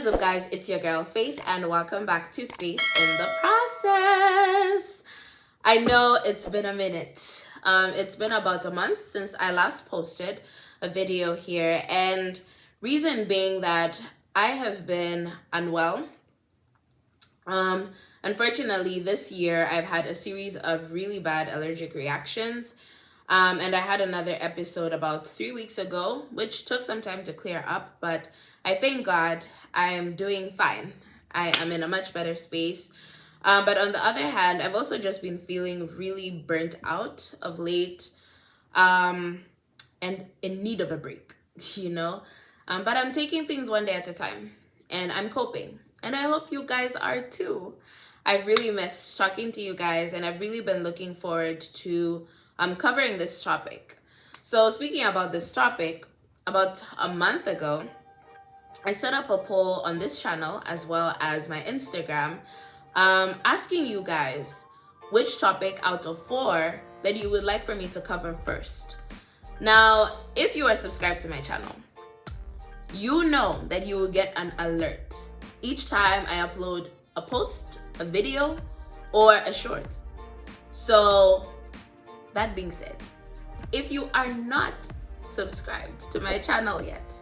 is up, guys? It's your girl Faith, and welcome back to Faith in the Process. I know it's been a minute. It's been about a month since I last posted a video here, and reason being that I have been unwell. Unfortunately, this year I've had a series of really bad allergic reactions. And I had another episode about 3 weeks ago, which took some time to clear up, but I thank God I am doing fine. I am in a much better space. But on the other hand, I've also just been feeling really burnt out of late, and in need of a break, But I'm taking things one day at a time, and I'm coping. And I hope you guys are too. I've really missed talking to you guys, and I've really been looking forward to covering this topic. So speaking about this topic, about a month ago, I set up a poll on this channel as well as my Instagram, asking you guys which topic out of 4 that you would like for me to cover first. Now, if you are subscribed to my channel, you know that you will get an alert each time I upload a post, a video, or a short. So that being said, if you are not subscribed to my channel yet,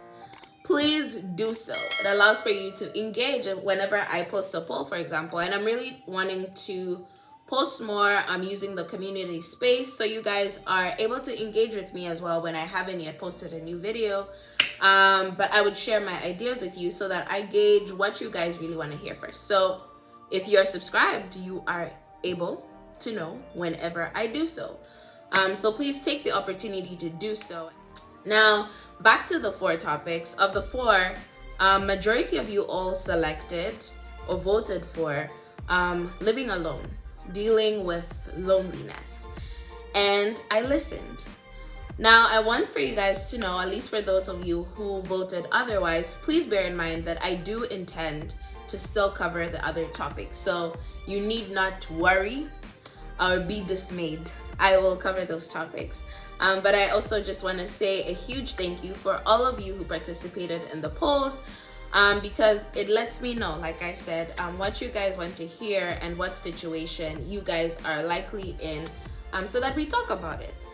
please do so. It allows for you to engage whenever I post a poll, for example. And I'm really wanting to post more. I'm using the community space so you guys are able to engage with me as well when I haven't yet posted a new video. But I would share my ideas with you so that I gauge what you guys really want to hear first. So if you're subscribed, you are able to know whenever I do so. So please take the opportunity to do so. Now, back to the 4 topics. Of the 4, majority of you all selected or voted for living alone, dealing with loneliness. And I listened. Now, I want for you guys to know, at least for those of you who voted otherwise, please bear in mind that I do intend to still cover the other topics. So you need not worry or be dismayed. I will cover those topics. But I also just want to say a huge thank you for all of you who participated in the polls, because it lets me know, like I said, what you guys want to hear and what situation you guys are likely in, so that we talk about it.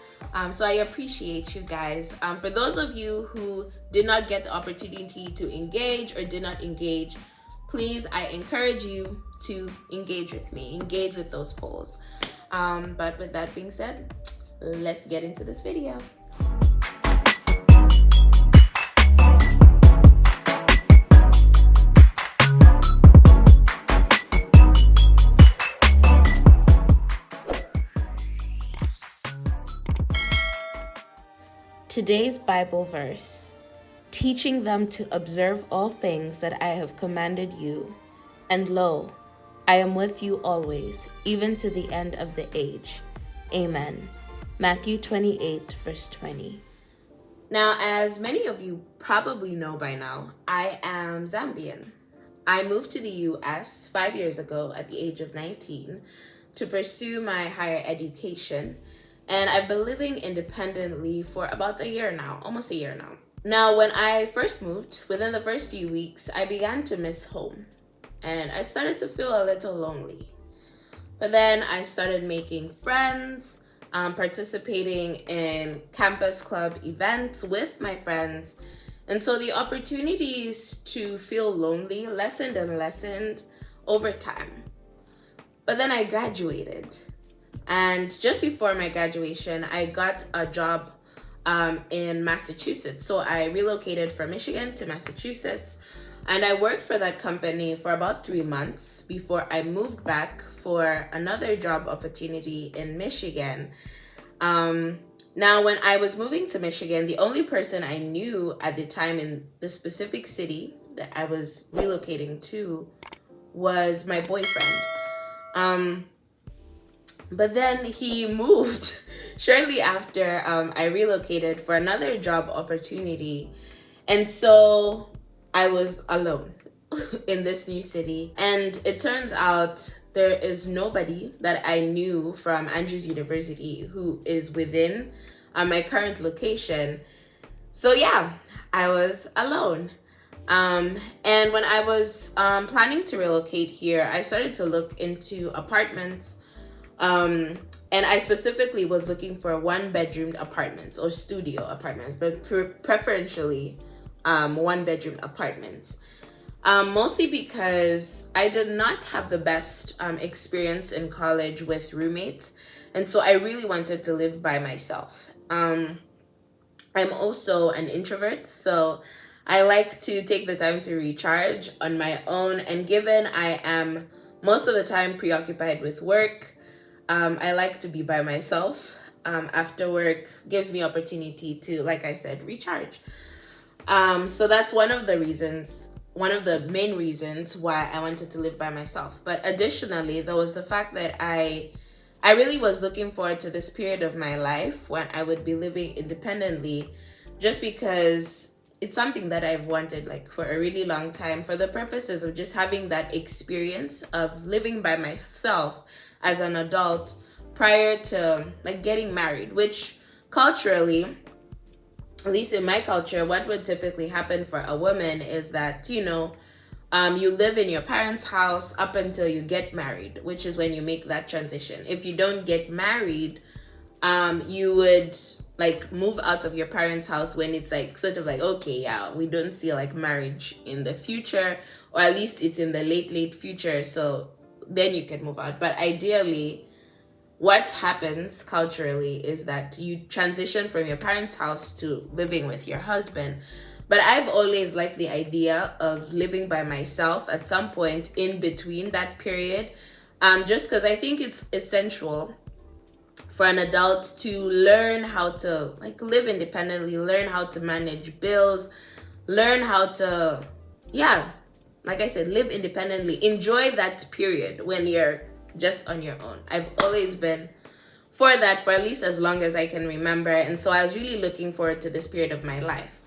So I appreciate you guys. For those of you who did not get the opportunity to engage or did not engage, please, I encourage you to engage with me, engage with those polls. But with that being said, let's get into this video. Today's Bible verse: teaching them to observe all things that I have commanded you, and lo, I am with you always, even to the end of the age. Amen. Matthew 28, verse 20. Now, as many of you probably know by now, I am Zambian. I moved to the US 5 years ago at the age of 19 to pursue my higher education, and I've been living independently for about a year now, almost a year now. Now, when I first moved, within the first few weeks, I began to miss home. And I started to feel a little lonely. But then I started making friends, participating in campus club events with my friends. And so the opportunities to feel lonely lessened and lessened over time. But then I graduated. And just before my graduation, I got a job in Massachusetts. So I relocated from Michigan to Massachusetts. And I worked for that company for about 3 months before I moved back for another job opportunity in Michigan. Now, when I was moving to Michigan, the only person I knew at the time in the specific city that I was relocating to was my boyfriend. But then he moved shortly after I relocated for another job opportunity. And so I was alone in this new city. And it turns out there is nobody that I knew from Andrews University who is within my current location. So yeah, I was alone. And when I was planning to relocate here, I started to look into apartments. And I specifically was looking for one-bedroom apartments or studio apartments, but preferentially one-bedroom apartments. Mostly because I did not have the best experience in college with roommates. And so I really wanted to live by myself. I'm also an introvert, so I like to take the time to recharge on my own. And given I am most of the time preoccupied with work, I like to be by myself. After work gives me opportunity to, like I said, recharge. So that's one of the main reasons why I wanted to live by myself. But additionally, there was the fact that I really was looking forward to this period of my life when I would be living independently, just because it's something that I've wanted like for a really long time, for the purposes of just having that experience of living by myself as an adult prior to like getting married, which culturally, at least in my culture, what would typically happen for a woman is that, you live in your parents' house up until you get married, which is when you make that transition. If you don't get married, you would like move out of your parents' house when it's like sort of like, okay, yeah, we don't see like marriage in the future, or at least it's in the late future. So then you can move out. But ideally, what happens culturally is that you transition from your parents' house to living with your husband. But I've always liked the idea of living by myself at some point in between that period, just because I think it's essential for an adult to learn how to like live independently, learn how to manage bills, learn how to, like I said, live independently, enjoy that period when you're just on your own. I've always been for that for at least as long as I can remember. And so I was really looking forward to this period of my life.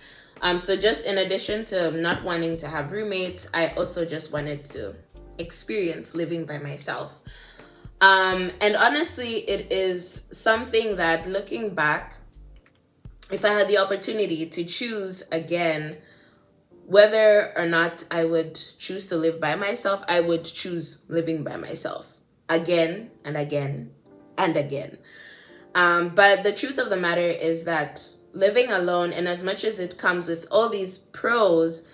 So just in addition to not wanting to have roommates, I also just wanted to experience living by myself. And honestly, it is something that looking back, if I had the opportunity to choose again, whether or not I would choose to live by myself, I would choose living by myself again and again and again. But the truth of the matter is that living alone, and as much as it comes with all these pros,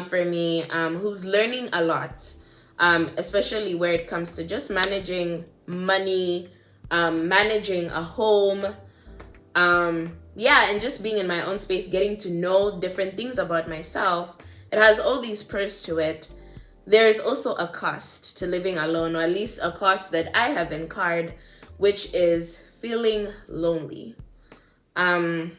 for me, who's learning a lot, especially where it comes to just managing money, managing a home, and just being in my own space, getting to know different things about myself. It has all these pros to it. There is also a cost to living alone, or at least a cost that I have incurred, which is feeling lonely. And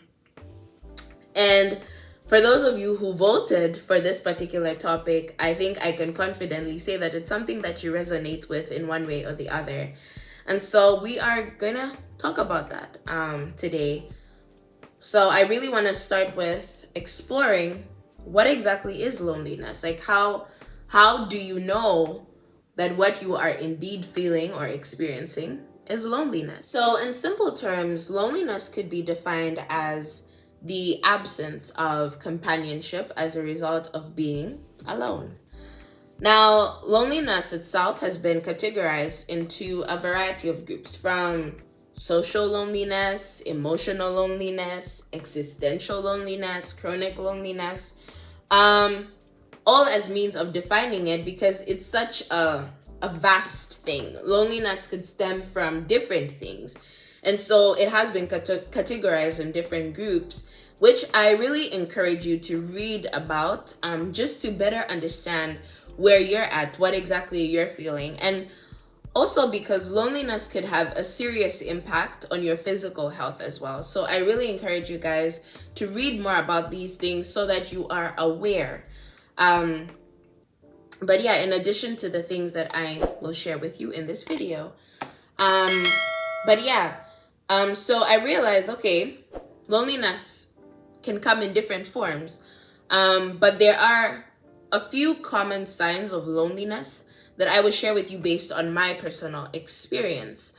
for those of you who voted for this particular topic, I think I can confidently say that it's something that you resonate with in one way or the other. And so we are gonna talk about that today. So I really want to start with exploring what exactly is loneliness. Like how do you know that what you are indeed feeling or experiencing is loneliness? So in simple terms, loneliness could be defined as the absence of companionship as a result of being alone. Now, loneliness itself has been categorized into a variety of groups, from social loneliness, emotional loneliness, existential loneliness, chronic loneliness, all as means of defining it, because it's such a vast thing. Loneliness could stem from different things. And so it has been categorized in different groups, which I really encourage you to read about, just to better understand where you're at, what exactly you're feeling. And also because loneliness could have a serious impact on your physical health as well. So I really encourage you guys to read more about these things so that you are aware. But yeah, in addition to the things that I will share with you in this video. So I realized, okay, loneliness can come in different forms. But there are a few common signs of loneliness that I will share with you based on my personal experience.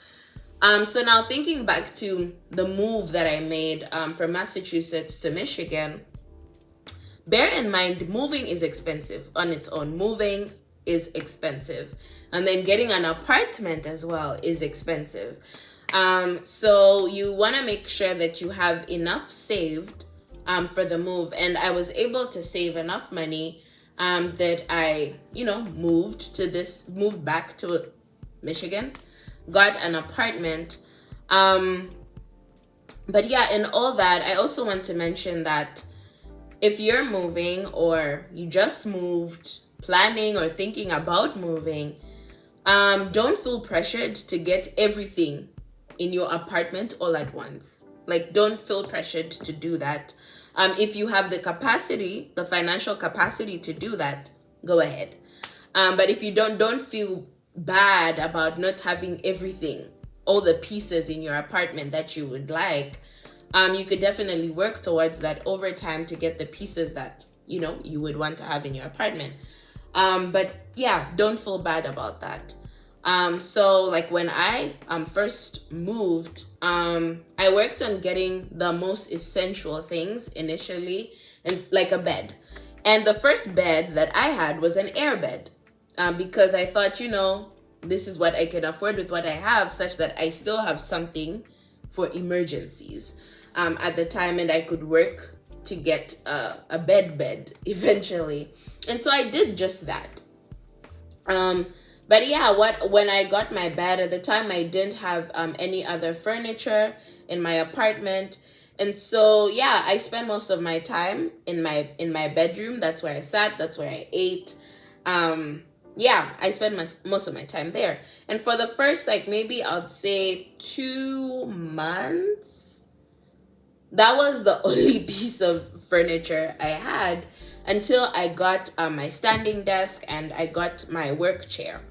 So now thinking back to the move that I made from Massachusetts to Michigan, bear in mind, moving is expensive on its own. Moving is expensive. And then getting an apartment as well is expensive. So you want to make sure that you have enough saved for the move. And I was able to save enough money that I, moved back to Michigan, got an apartment. But yeah, in all that, I also want to mention that if you're moving or you just moved, planning or thinking about moving, don't feel pressured to get everything in your apartment all at once. Like, don't feel pressured to do that. If you have the capacity, the financial capacity to do that, go ahead. But if you don't feel bad about not having everything, all the pieces in your apartment that you would like, you could definitely work towards that over time to get the pieces that, you would want to have in your apartment. But yeah, don't feel bad about that. So like when I first moved, I worked on getting the most essential things initially, and like a bed. And the first bed that I had was an air bed, because I thought, this is what I can afford with what I have, such that I still have something for emergencies at the time, and I could work to get a bed eventually. And so I did just that. But yeah, when I got my bed at the time, I didn't have any other furniture in my apartment. And so yeah, I spent most of my time in my bedroom. That's where I sat, that's where I ate. Yeah, I spent most of my time there. And for the first, maybe I'd say 2 months, that was the only piece of furniture I had until I got my standing desk and I got my work chair.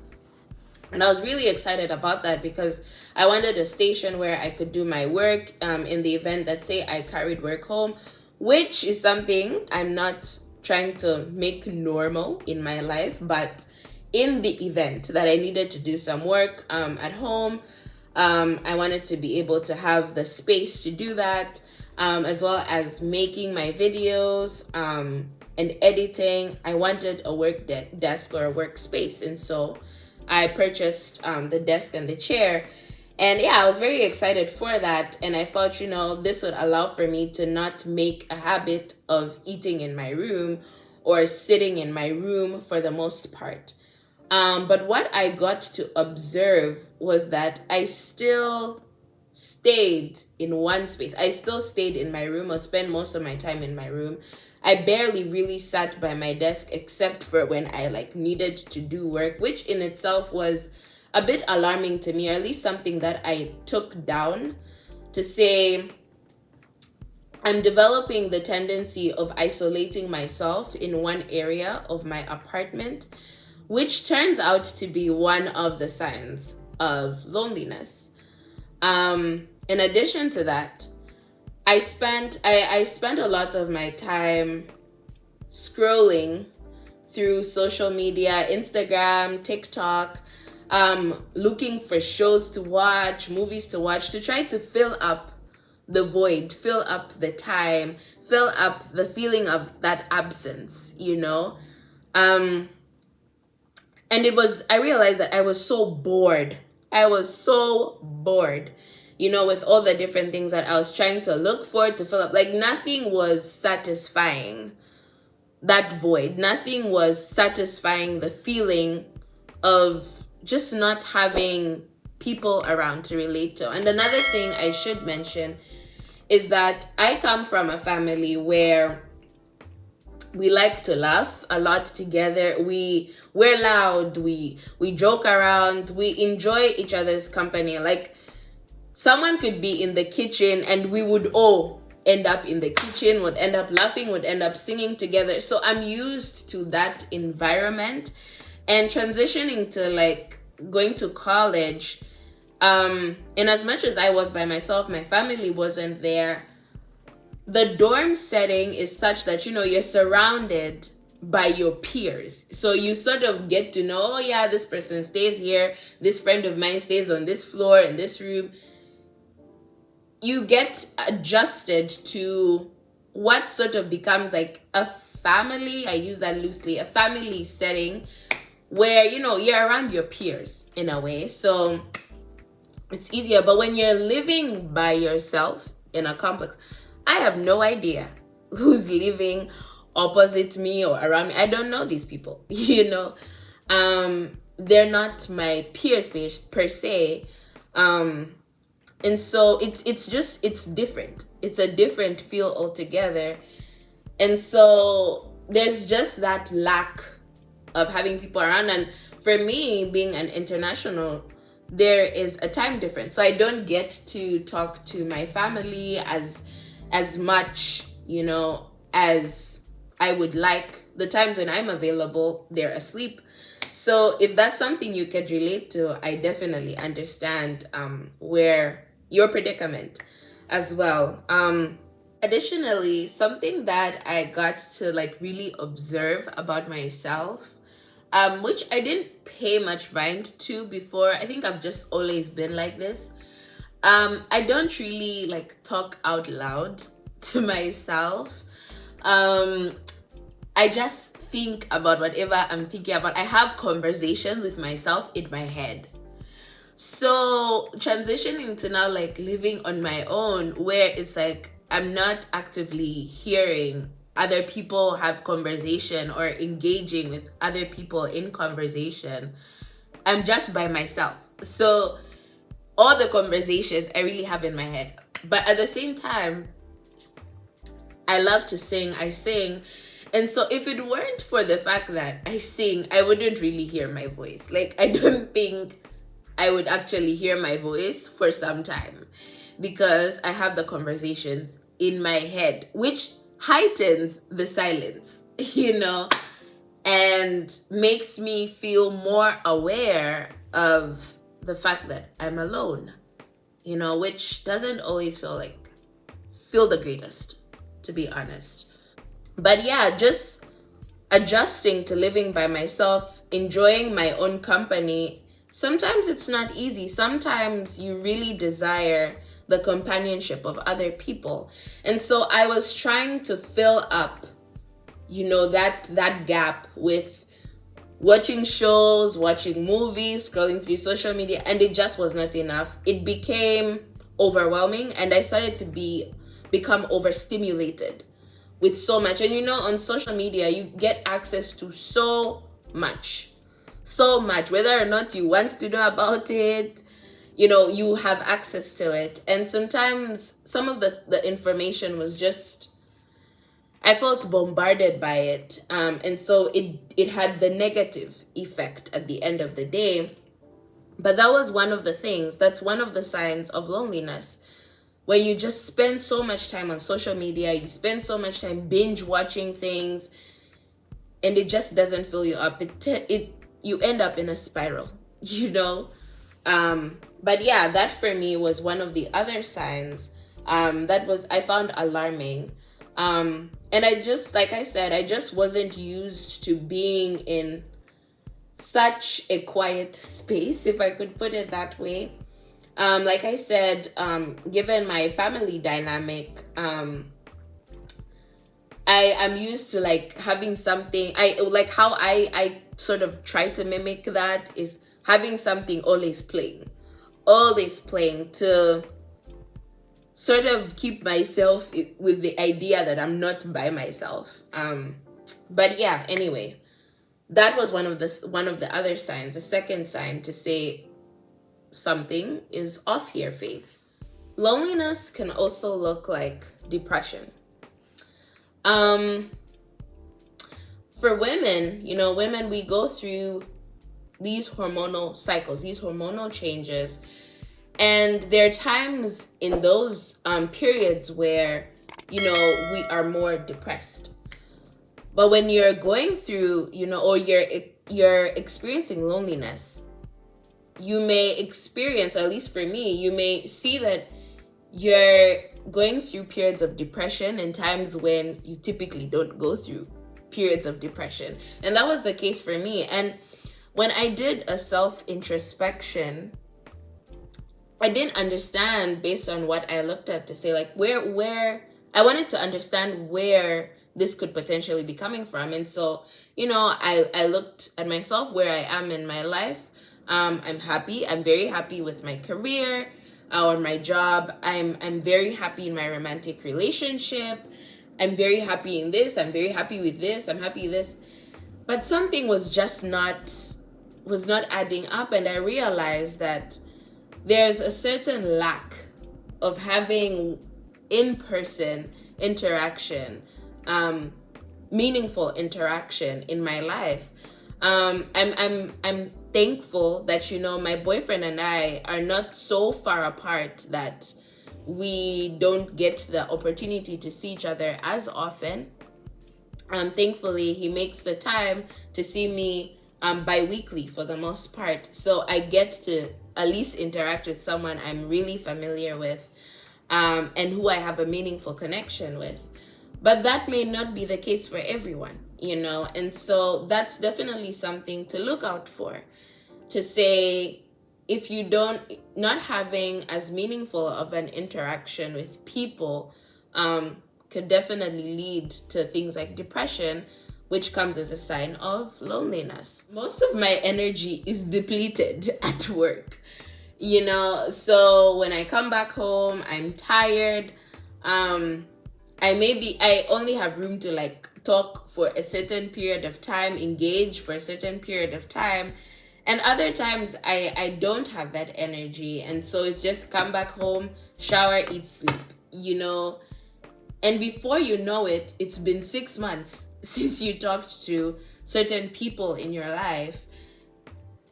And I was really excited about that because I wanted a station where I could do my work in the event that, say, I carried work home, which is something I'm not trying to make normal in my life. But in the event that I needed to do some work at home, I wanted to be able to have the space to do that, as well as making my videos and editing. I wanted a work desk or a workspace. And so I purchased the desk and the chair. And yeah, I was very excited for that. And I thought, this would allow for me to not make a habit of eating in my room or sitting in my room for the most part. But what I got to observe was that I still stayed in one space. I still stayed in my room or spent most of my time in my room. I barely really sat by my desk except for when I needed to do work, which in itself was a bit alarming to me, or at least something that I took down to say, I'm developing the tendency of isolating myself in one area of my apartment, which turns out to be one of the signs of loneliness. In addition to that, I spent a lot of my time scrolling through social media, Instagram, TikTok, looking for shows to watch, movies to watch, to try to fill up the void, fill up the time, fill up the feeling of that absence, And I realized that I was so bored. With all the different things that I was trying to look for to fill up. Nothing was satisfying that void. Nothing was satisfying the feeling of just not having people around to relate to. And another thing I should mention is that I come from a family where we like to laugh a lot together. We're loud. We joke around. We enjoy each other's company. Someone could be in the kitchen and we would all end up in the kitchen, would end up laughing, would end up singing together. So I'm used to that environment. And transitioning to going to college, in as much as I was by myself, my family wasn't there. The dorm setting is such that, you're surrounded by your peers. So you sort of get to know, oh yeah, this person stays here. This friend of mine stays on this floor in this room. You get adjusted to what sort of becomes a family, I use that loosely, a family setting where, you know, you're around your peers in a way. So it's easier. But when you're living by yourself in a complex, I have no idea who's living opposite me or around me. I don't know these people, you know. They're not my peers per se. And so it's different. It's a different feel altogether. And so there's just that lack of having people around. And for me, being an international, there is a time difference. So I don't get to talk to my family as much, you know, as I would like. The times when I'm available, they're asleep. So if that's something you could relate to, I definitely understand where your predicament as well. Additionally, something that I got to like really observe about myself, which I didn't pay much mind to before. I think I've just always been like this. I don't really like talk out loud to myself. I just think about whatever I'm thinking about. I have conversations with myself in my head. So transitioning to now like living on my own, where it's like I'm not actively hearing other people have conversation or engaging with other people in conversation. I'm just by myself. So all the conversations I really have in my head. But at the same time, I love to sing. I sing. And so if it weren't for the fact that I sing, I wouldn't really hear my voice. Like, I don't think I would actually hear my voice for some time because I have the conversations in my head, which heightens the silence, you know, and makes me feel more aware of the fact that I'm alone, you know, which doesn't always feel the greatest, to be honest. But yeah, just adjusting to living by myself, enjoying my own company. Sometimes it's not easy. Sometimes you really desire the companionship of other people. And so I was trying to fill up, you know, that gap with watching shows, watching movies, scrolling through social media, and it just was not enough. It became overwhelming and I started to become overstimulated with so much. And you know, on social media, you get access to so much, whether or not you want to know about it, you know, you have access to it. And sometimes some of the information was just, I felt bombarded by it. And so it had the negative effect at the end of the day. But that was one of the things, that's one of the signs of loneliness, where you just spend so much time on social media, you spend so much time binge watching things, and it just doesn't fill you up. You end up in a spiral, you know? But yeah, that for me was one of the other signs I found alarming. And I just, like I said, I just wasn't used to being in such a quiet space, if I could put it that way. Like I said, given my family dynamic, I am used to like having something. How I sort of try to mimic that is having something always playing to sort of keep myself with the idea that I'm not by myself. But yeah, anyway, that was one of the other signs. The second sign to say something is off here, Faith. Loneliness can also look like depression. For women, you know, we go through these hormonal cycles, these hormonal changes, and there are times in those periods where, you know, we are more depressed. But when you're going through, you know, or you're experiencing loneliness, you may experience, at least for me, you may see that you're going through periods of depression and times when you typically don't go through periods of depression. And that was the case for me. And when I did a self-introspection, I didn't understand based on what I looked at to say, like, where I wanted to understand where this could potentially be coming from. And so, I looked at myself, where I am in my life. I'm happy. I'm very happy with my career or my job. I'm very happy in my romantic relationship. I'm very happy in this. I'm very happy with this. I'm happy with this. But something was just not adding up, and I realized that there's a certain lack of having in-person interaction, meaningful interaction in my life. I'm thankful that my boyfriend and I are not so far apart that we don't get the opportunity to see each other as often. Thankfully, he makes the time to see me bi-weekly for the most part, so I get to at least interact with someone I'm really familiar with, and who I have a meaningful connection with. But that may not be the case for everyone, and so that's definitely something to look out for, to say, if you not having as meaningful of an interaction with people could definitely lead to things like depression, which comes as a sign of loneliness. Most of my energy is depleted at work, so when I come back home, I'm tired. I only have room to talk for a certain period of time, engage for a certain period of time. And other times I don't have that energy. And so it's just come back home, shower, eat, sleep, And before you know it, it's been 6 months since you talked to certain people in your life.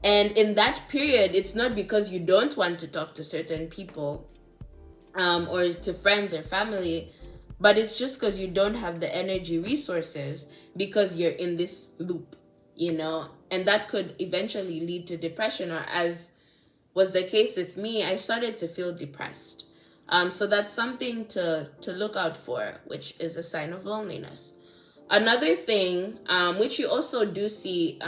And in that period, it's not because you don't want to talk to certain people or to friends or family, but it's just because you don't have the energy resources because you're in this loop, and that could eventually lead to depression, or as was the case with me, I started to feel depressed. So that's something to look out for, which is a sign of loneliness. Another thing, which you also do see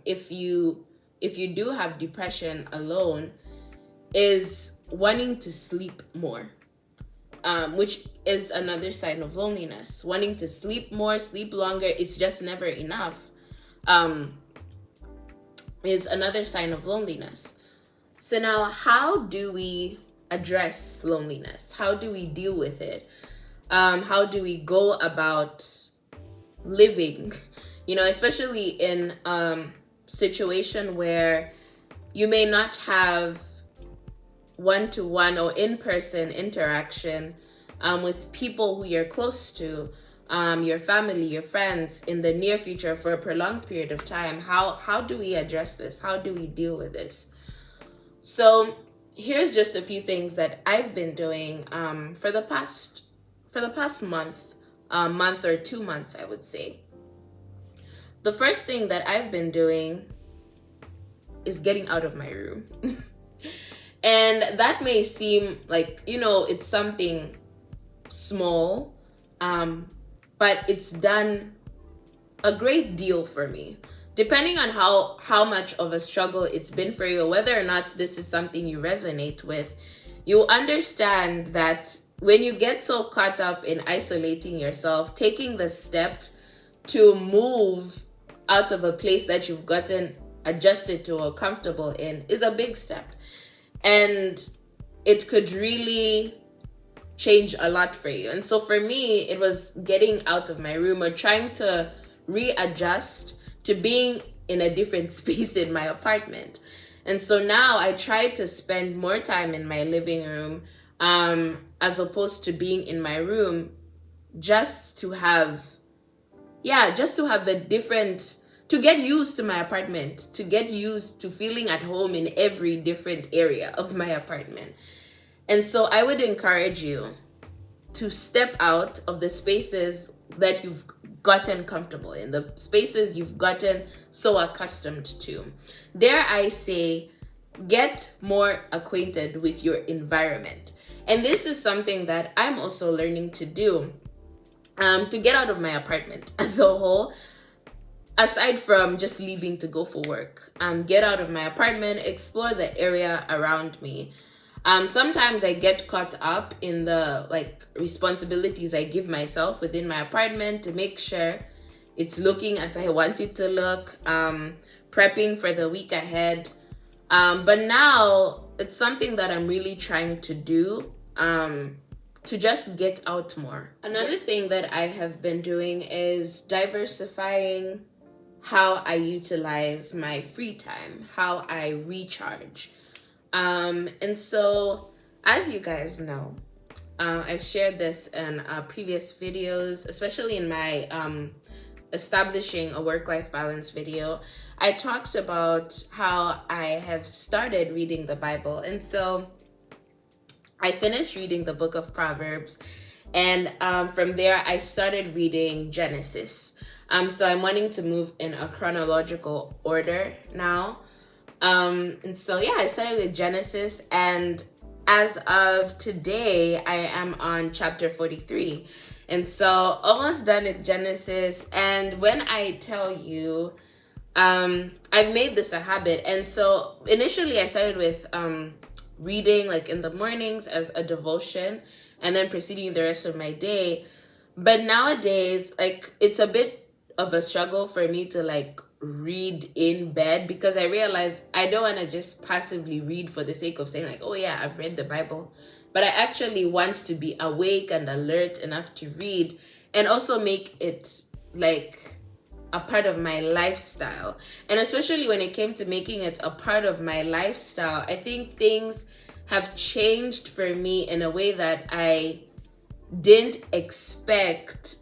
if you do have depression alone, is wanting to sleep more, which is another sign of loneliness. Wanting to sleep more, sleep longer, it's just never enough, is another sign of loneliness. So now, how do we address loneliness? How do we deal with it? How do we go about living, especially in situation where you may not have one-to-one or in-person interaction with people who you're close to, your family, your friends, in the near future for a prolonged period of time. How do we address this? How do we deal with this? So here's just a few things that I've been doing for the past month or 2 months, I would say. The first thing that I've been doing is getting out of my room. And that may seem like, it's something small, but it's done a great deal for me. Depending on how much of a struggle it's been for you, or whether or not this is something you resonate with, you understand that when you get so caught up in isolating yourself, taking the step to move out of a place that you've gotten adjusted to or comfortable in is a big step. And it could really change a lot for you. And so for me, it was getting out of my room or trying to readjust to being in a different space in my apartment. And so now I try to spend more time in my living room as opposed to being in my room, just to have the different, to get used to my apartment, to get used to feeling at home in every different area of my apartment. And so I would encourage you to step out of the spaces that you've gotten comfortable in, the spaces you've gotten so accustomed to. Dare I say, get more acquainted with your environment. And this is something that I'm also learning to do, to get out of my apartment as a whole, aside from just leaving to go for work. Get out of my apartment, explore the area around me. Sometimes I get caught up in the like responsibilities I give myself within my apartment to make sure it's looking as I want it to look, prepping for the week ahead. But now it's something that I'm really trying to do, to just get out more. Another thing that I have been doing is diversifying how I utilize my free time, how I recharge. And so, as you guys know, I've shared this in previous videos, especially in my establishing a work-life balance video. I talked about how I have started reading the Bible. And so I finished reading the book of Proverbs, and from there I started reading Genesis. So I'm wanting to move in a chronological order now. And so yeah, I started with Genesis, and as of today I am on chapter 43. And so almost done with Genesis. And when I tell you, I've made this a habit. And so initially I started with reading like in the mornings as a devotion and then proceeding the rest of my day. But nowadays, like, it's a bit of a struggle for me to like read in bed, because I realize I don't want to just passively read for the sake of saying like, oh yeah, I've read the Bible. But I actually want to be awake and alert enough to read, and also make it like a part of my lifestyle. And especially when it came to making it a part of my lifestyle, I think things have changed for me in a way that I didn't expect,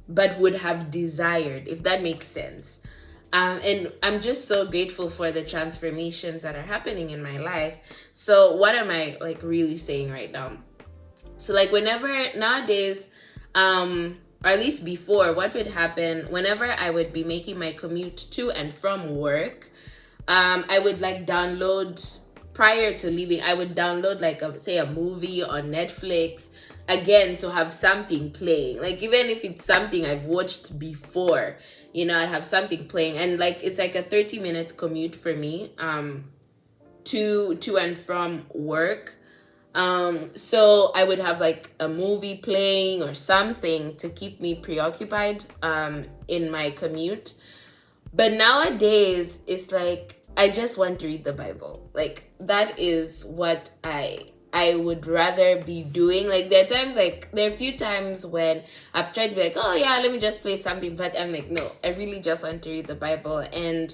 but would have desired, if that makes sense. And I'm just so grateful for the transformations that are happening in my life. So what am I like really saying right now? So like whenever nowadays, or at least before, what would happen whenever I would be making my commute to and from work, I would like download, prior to leaving, I would download like say a movie on Netflix, again, to have something playing. Like even if it's something I've watched before, you know, I'd have something playing. And like it's like a 30-minute commute for me to and from work. So I would have like a movie playing or something to keep me preoccupied in my commute. But nowadays it's like I just want to read the Bible. Like that is what I would rather be doing. Like there are times, like there are a few times when I've tried to be like, oh yeah, let me just play something, but I'm like, no, I really just want to read the Bible, and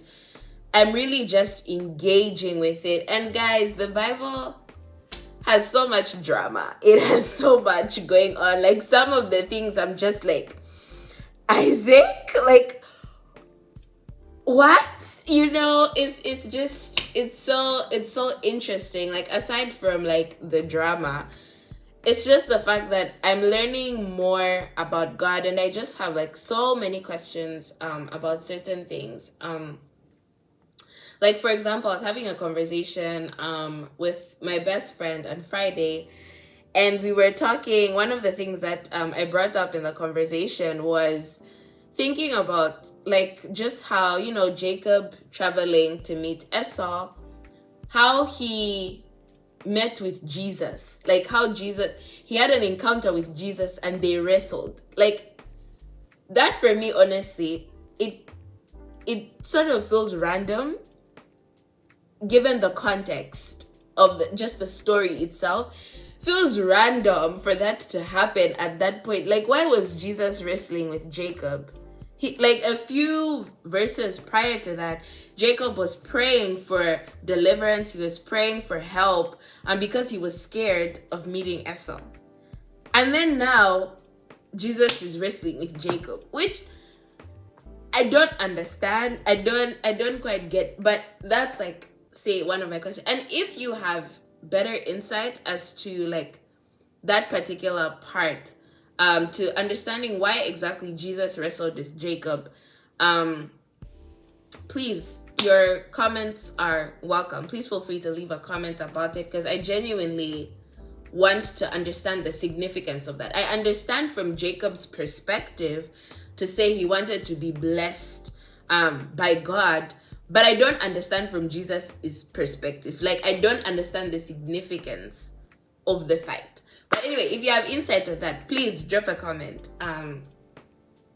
I'm really just engaging with it. And guys, the Bible has so much drama. It has so much going on. Like some of the things I'm just like, Isaac, like what? You know, it's so interesting. Like aside from like the drama, it's just the fact that I'm learning more about God, and I just have like so many questions about certain things. Like for example, I was having a conversation with my best friend on Friday, and we were talking. One of the things that I brought up in the conversation was thinking about like just how, you know, Jacob traveling to meet Esau, how he met with Jesus, like how he had an encounter with Jesus and they wrestled. Like that for me, honestly, it sort of feels random given the context of just the story itself. Feels random for that to happen at that point. Like why was Jesus wrestling with Jacob? Like a few verses prior to that, Jacob was praying for deliverance. He was praying for help, because he was scared of meeting Esau. And then now Jesus is wrestling with Jacob, which I don't understand. I don't quite get, but that's like, say, one of my questions. And if you have better insight as to like that particular part, to understanding why exactly Jesus wrestled with Jacob, please, your comments are welcome. Please feel free to leave a comment about it, because I genuinely want to understand the significance of that. I understand from Jacob's perspective to say he wanted to be blessed by God, but I don't understand from Jesus' perspective. Like, I don't understand the significance of the fight. But anyway, if you have insight on that, please drop a comment.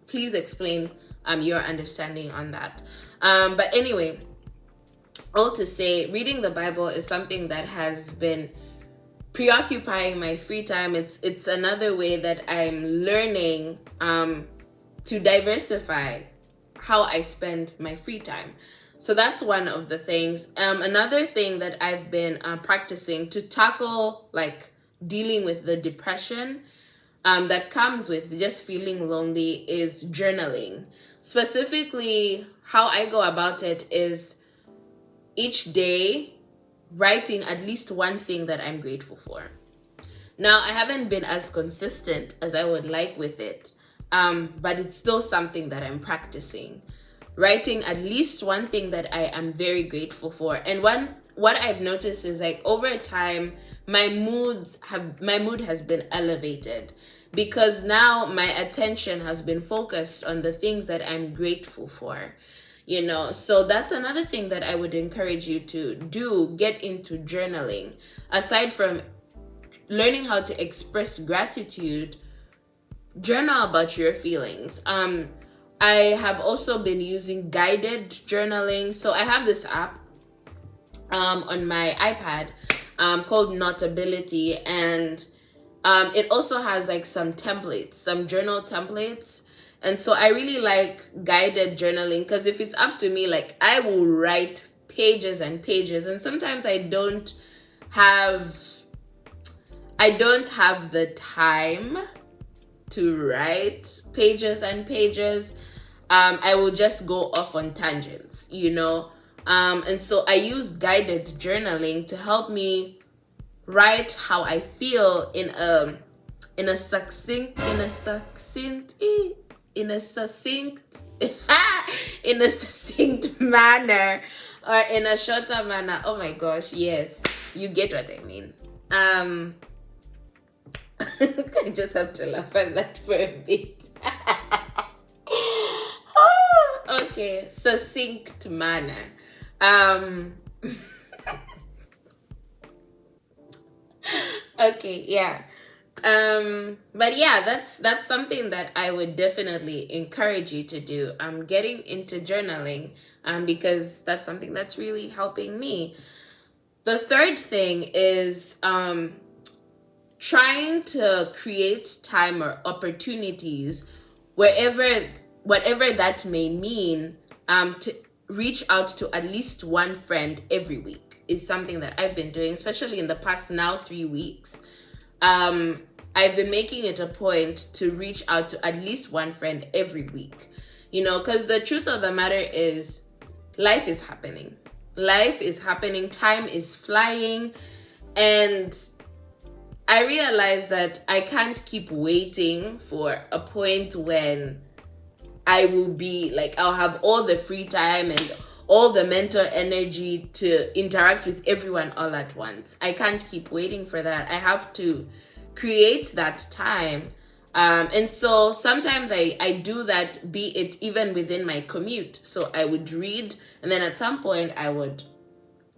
Please explain your understanding on that. But anyway, all to say, reading the Bible is something that has been preoccupying my free time. It's another way that I'm learning to diversify how I spend my free time. So that's one of the things. Another thing that I've been practicing to tackle, like, dealing with the depression that comes with just feeling lonely, is journaling. Specifically, how I go about it is each day writing at least one thing that I'm grateful for. Now, I haven't been as consistent as I would like with it, but it's still something that I'm practicing. Writing at least one thing that I am very grateful for. And what I've noticed is, like, over time, my mood has been elevated, because now my attention has been focused on the things that I'm grateful for. So that's another thing that I would encourage you to do. Get into journaling. Aside from learning how to express gratitude, journal about your feelings. I have also been using guided journaling. So I have this app on my iPad called Notability, and it also has, like, some templates, some journal templates. And so I really like guided journaling, because if it's up to me, like, I will write pages and pages, and sometimes I don't have the time to write pages and pages. I will just go off on tangents, and so I use guided journaling to help me write how I feel in a succinct manner, or in a shorter manner. Oh my gosh, yes, you get what I mean. I just have to laugh at that for a bit. Okay, succinct manner. Okay, yeah. But yeah, that's something that I would definitely encourage you to do. Getting into journaling, because that's something that's really helping me. The third thing is trying to create time or opportunities, whatever that may mean, to reach out to at least one friend every week is something that I've been doing, especially in the past now 3 weeks. I've been making it a point to reach out to at least one friend every week, because the truth of the matter is, life is happening. Time is flying. And I realize that I can't keep waiting for a point when I will be like, I'll have all the free time and all the mental energy to interact with everyone all at once. I can't keep waiting for that. I have to create that time. And so sometimes I do that, be it even within my commute. So I would read, and then at some point I would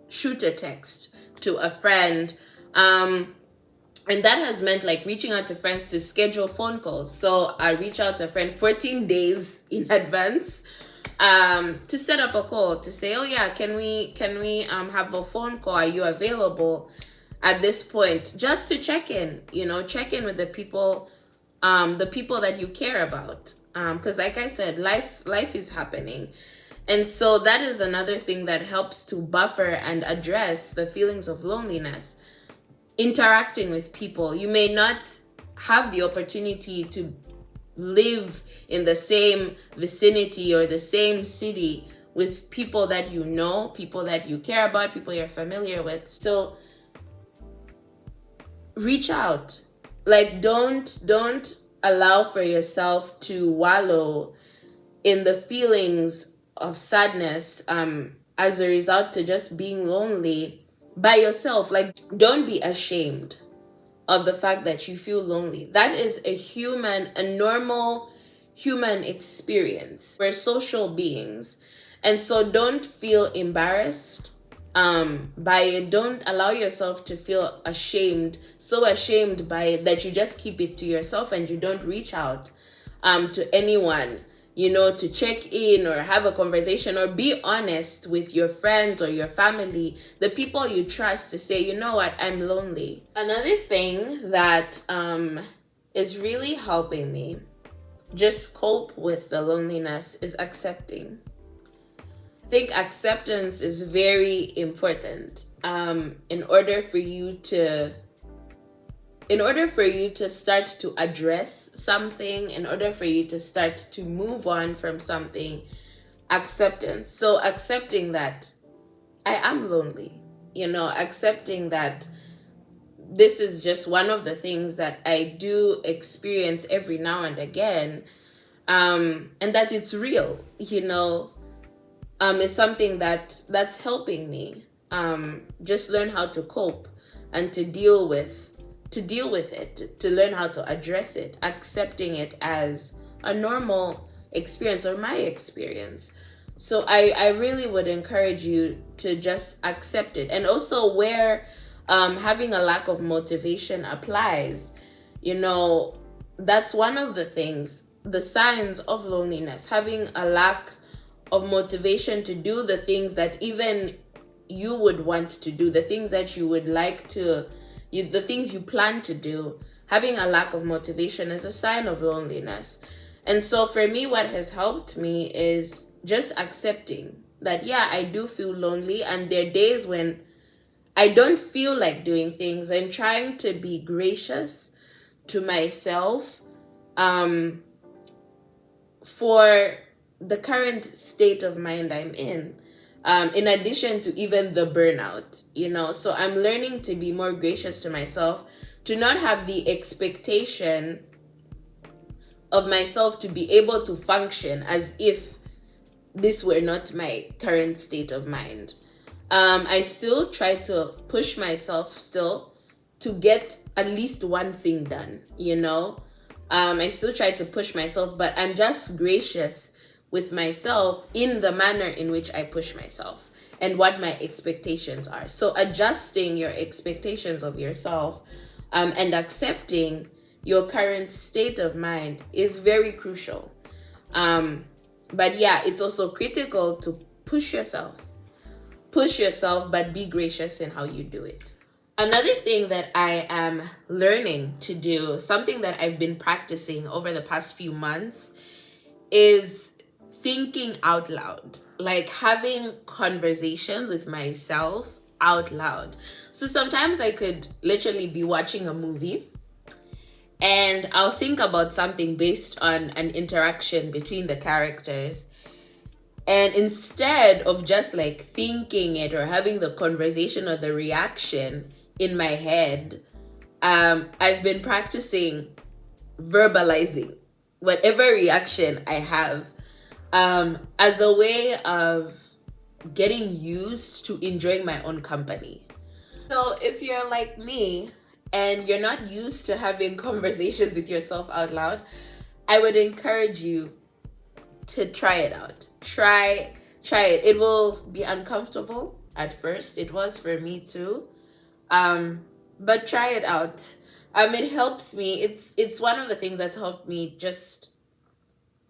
shoot a text to a friend. And that has meant, like, reaching out to friends to schedule phone calls. So I reach out to a friend 14 days in advance to set up a call, to say, oh yeah, can we have a phone call? Are you available at this point? Just to check in with the people that you care about. Because like I said, life is happening. And so that is another thing that helps to buffer and address the feelings of loneliness. Interacting with people. You may not have the opportunity to live in the same vicinity or the same city with people that you know, people that you care about, people you're familiar with. So reach out. Like, don't allow for yourself to wallow in the feelings of sadness as a result to just being lonely by yourself. Like, don't be ashamed of the fact that you feel lonely. That is a normal human experience. We're social beings. And so don't feel embarrassed by it. Don't allow yourself to feel ashamed, so ashamed by it that you just keep it to yourself and you don't reach out to anyone, to check in or have a conversation or be honest with your friends or your family, the people you trust, to say, you know what, I'm lonely. Another thing that is really helping me just cope with the loneliness is accepting. I think acceptance is very important in order for you to start to address something, in order for you to start to move on from something. Acceptance. So accepting that I am lonely, accepting that this is just one of the things that I do experience every now and again, and that it's real, is something that's helping me just learn how to cope and to deal with it, to learn how to address it, accepting it as a normal experience or my experience. So I really would encourage you to just accept it. And also where having a lack of motivation applies, that's one of the things, the signs of loneliness, having a lack of motivation to do the things that even you would want to do, the things that you would like to, the things you plan to do. Having a lack of motivation is a sign of loneliness. And so for me, what has helped me is just accepting that, yeah, I do feel lonely, and there are days when I don't feel like doing things, and trying to be gracious to myself for the current state of mind I'm in addition to even the burnout, So I'm learning to be more gracious to myself, to not have the expectation of myself to be able to function as if this were not my current state of mind. I still try to push myself still to get at least one thing done, I still try to push myself, but I'm just gracious with myself in the manner in which I push myself and what my expectations are. So adjusting your expectations of yourself and accepting your current state of mind is very crucial. But yeah, it's also critical to push yourself, but be gracious in how you do it. Another thing that I am learning to do, something that I've been practicing over the past few months, is thinking out loud, like having conversations with myself out loud. So sometimes I could literally be watching a movie and I'll think about something based on an interaction between the characters. And instead of just like thinking it or having the conversation or the reaction in my head, I've been practicing verbalizing whatever reaction I have as a way of getting used to enjoying my own company. So if you're like me and you're not used to having conversations with yourself out loud, I would encourage you to try it out. Try it. It will be uncomfortable at first. It was for me too. But try it out. It helps me. It's one of the things that's helped me just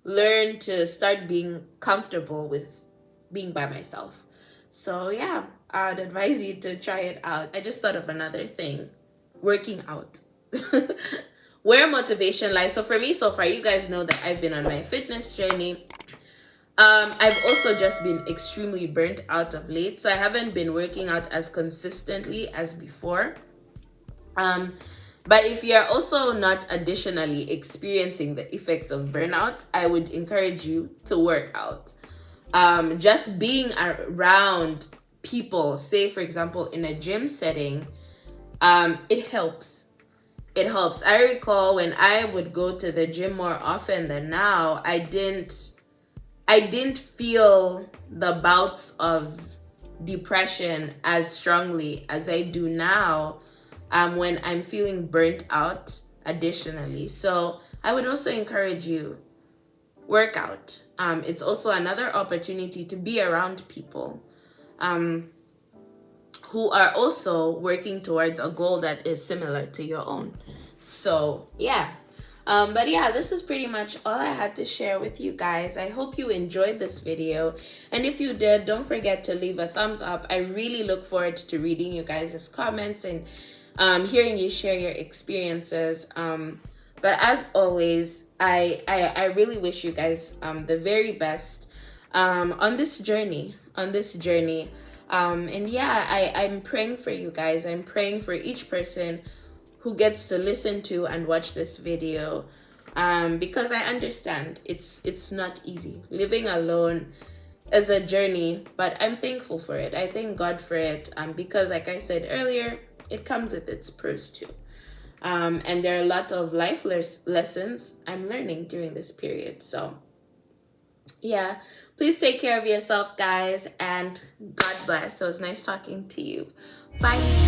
learn to start being comfortable with being by myself. So yeah, I'd advise you to try it out. I just thought of another thing. Working out. Where motivation lies. So for me so far, you guys know that I've been on my fitness journey. I've also just been extremely burnt out of late. So I haven't been working out as consistently as before. But if you're also not additionally experiencing the effects of burnout, I would encourage you to work out. Just being around people, say for example in a gym setting, it helps. It helps. I recall when I would go to the gym more often than now, I didn't feel the bouts of depression as strongly as I do now when I'm feeling burnt out additionally. So I would also encourage you workout. It's also another opportunity to be around people who are also working towards a goal that is similar to your own. So yeah. But yeah, this is pretty much all I had to share with you guys. I hope you enjoyed this video. And if you did, don't forget to leave a thumbs up. I really look forward to reading you guys' comments and hearing you share your experiences. But as always, I really wish you guys the very best on this journey. And yeah, I'm praying for you guys. I'm praying for each person who gets to listen to and watch this video, because I understand it's not easy. Living alone is a journey, but I'm thankful for it. I thank God for it, because like I said earlier, it comes with its pros too. And there are a lot of life lessons I'm learning during this period. So yeah, please take care of yourself, guys, and God bless. So it's nice talking to you. Bye.